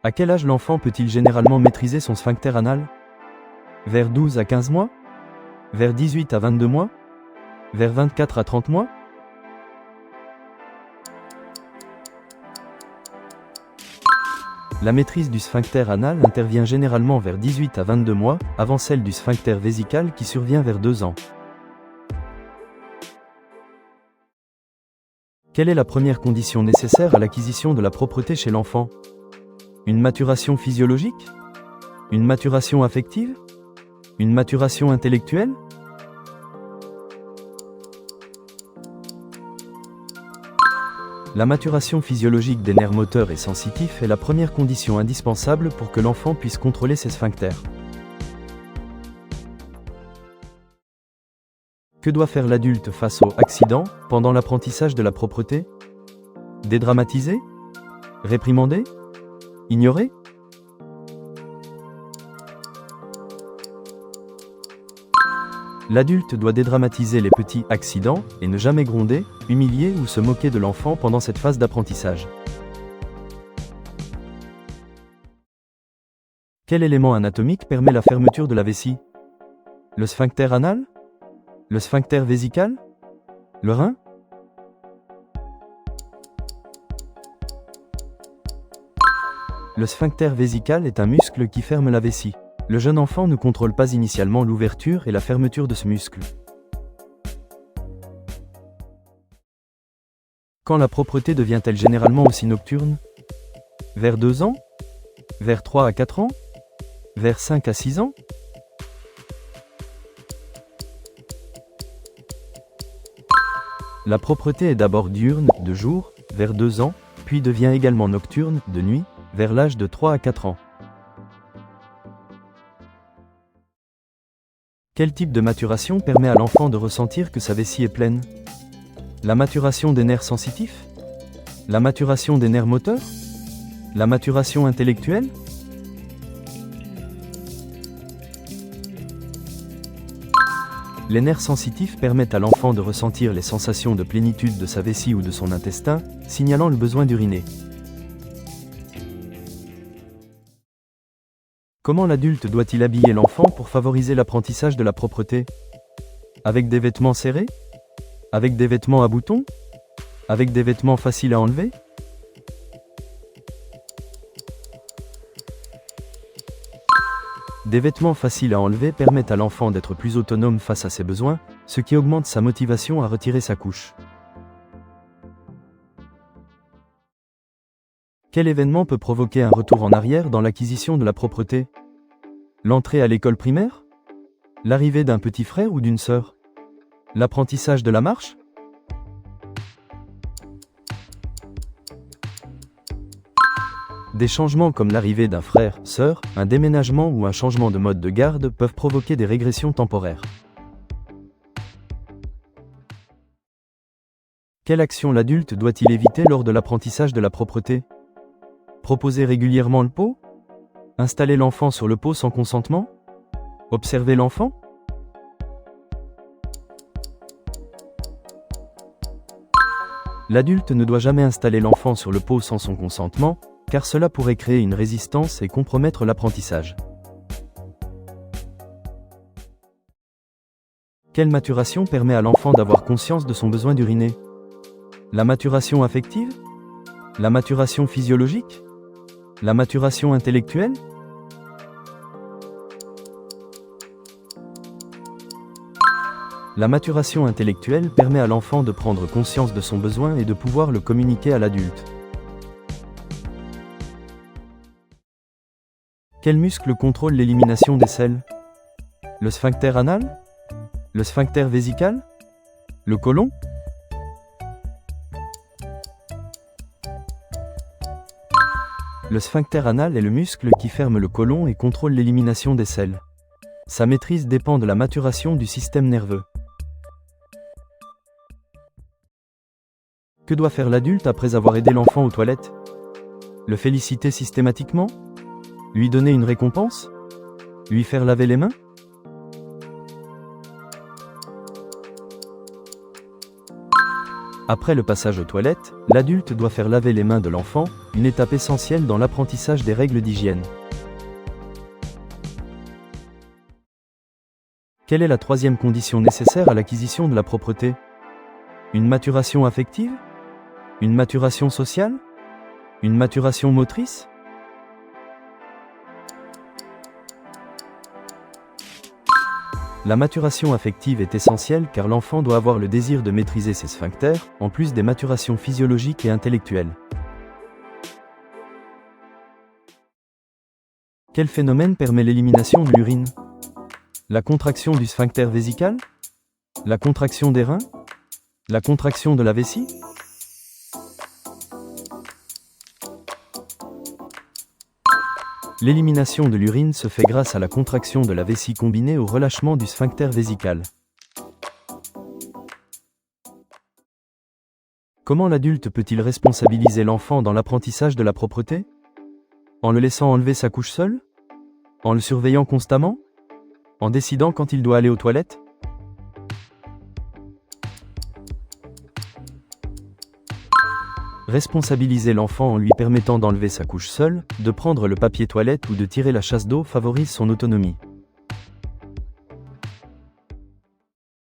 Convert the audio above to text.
À quel âge l'enfant peut-il généralement maîtriser son sphincter anal? Vers 12 à 15 mois? Vers 18 à 22 mois? Vers 24 à 30 mois? La maîtrise du sphincter anal intervient généralement vers 18 à 22 mois, avant celle du sphincter vésical qui survient vers 2 ans. Quelle est la première condition nécessaire à l'acquisition de la propreté chez l'enfant? Une maturation physiologique? Une maturation affective? Une maturation intellectuelle? La maturation physiologique des nerfs moteurs et sensitifs est la première condition indispensable pour que l'enfant puisse contrôler ses sphincters. Que doit faire l'adulte face au accident pendant l'apprentissage de la propreté? Dédramatiser? Réprimander? Ignorer? L'adulte doit dédramatiser les petits accidents et ne jamais gronder, humilier ou se moquer de l'enfant pendant cette phase d'apprentissage. Quel élément anatomique permet la fermeture de la vessie? Le sphincter anal? Le sphincter vésical? Le rein? Le sphincter vésical est un muscle qui ferme la vessie. Le jeune enfant ne contrôle pas initialement l'ouverture et la fermeture de ce muscle. Quand la propreté devient-elle généralement aussi nocturne? Vers 2 ans? Vers 3 à 4 ans? Vers 5 à 6 ans? La propreté est d'abord diurne, de jour, vers 2 ans, puis devient également nocturne, de nuit, vers l'âge de 3 à 4 ans. Quel type de maturation permet à l'enfant de ressentir que sa vessie est pleine? La maturation des nerfs sensitifs? La maturation des nerfs moteurs? La maturation intellectuelle? Les nerfs sensitifs permettent à l'enfant de ressentir les sensations de plénitude de sa vessie ou de son intestin, signalant le besoin d'uriner. Comment l'adulte doit-il habiller l'enfant pour favoriser l'apprentissage de la propreté? Avec des vêtements serrés? Avec des vêtements à boutons? Avec des vêtements faciles à enlever? Des vêtements faciles à enlever permettent à l'enfant d'être plus autonome face à ses besoins, ce qui augmente sa motivation à retirer sa couche. Quel événement peut provoquer un retour en arrière dans l'acquisition de la propreté? L'entrée à l'école primaire? L'arrivée d'un petit frère ou d'une sœur? L'apprentissage de la marche? Des changements comme l'arrivée d'un frère, sœur, un déménagement ou un changement de mode de garde peuvent provoquer des régressions temporaires. Quelle action l'adulte doit-il éviter lors de l'apprentissage de la propreté? Proposer régulièrement le pot? Installer l'enfant sur le pot sans consentement? Observer l'enfant? L'adulte ne doit jamais installer l'enfant sur le pot sans son consentement, car cela pourrait créer une résistance et compromettre l'apprentissage. Quelle maturation permet à l'enfant d'avoir conscience de son besoin d'uriner? La maturation affective? La maturation physiologique? La maturation intellectuelle? La maturation intellectuelle permet à l'enfant de prendre conscience de son besoin et de pouvoir le communiquer à l'adulte. Quel muscle contrôle l'élimination des selles? Le sphincter anal? Le sphincter vésical? Le côlon? Le sphincter anal est le muscle qui ferme le côlon et contrôle l'élimination des selles. Sa maîtrise dépend de la maturation du système nerveux. Que doit faire l'adulte après avoir aidé l'enfant aux toilettes? Le féliciter systématiquement? Lui donner une récompense? Lui faire laver les mains? Après le passage aux toilettes, l'adulte doit faire laver les mains de l'enfant, une étape essentielle dans l'apprentissage des règles d'hygiène. Quelle est la troisième condition nécessaire à l'acquisition de la propreté? Une maturation affective? Une maturation sociale? Une maturation motrice? La maturation affective est essentielle car l'enfant doit avoir le désir de maîtriser ses sphincters, en plus des maturations physiologiques et intellectuelles. Quel phénomène permet l'élimination de l'urine? La contraction du sphincter vésical? La contraction des reins? La contraction de la vessie? L'élimination de l'urine se fait grâce à la contraction de la vessie combinée au relâchement du sphincter vésical. Comment l'adulte peut-il responsabiliser l'enfant dans l'apprentissage de la propreté? En le laissant enlever sa couche seul? En le surveillant constamment? En décidant quand il doit aller aux toilettes? Responsabiliser l'enfant en lui permettant d'enlever sa couche seule, de prendre le papier toilette ou de tirer la chasse d'eau favorise son autonomie.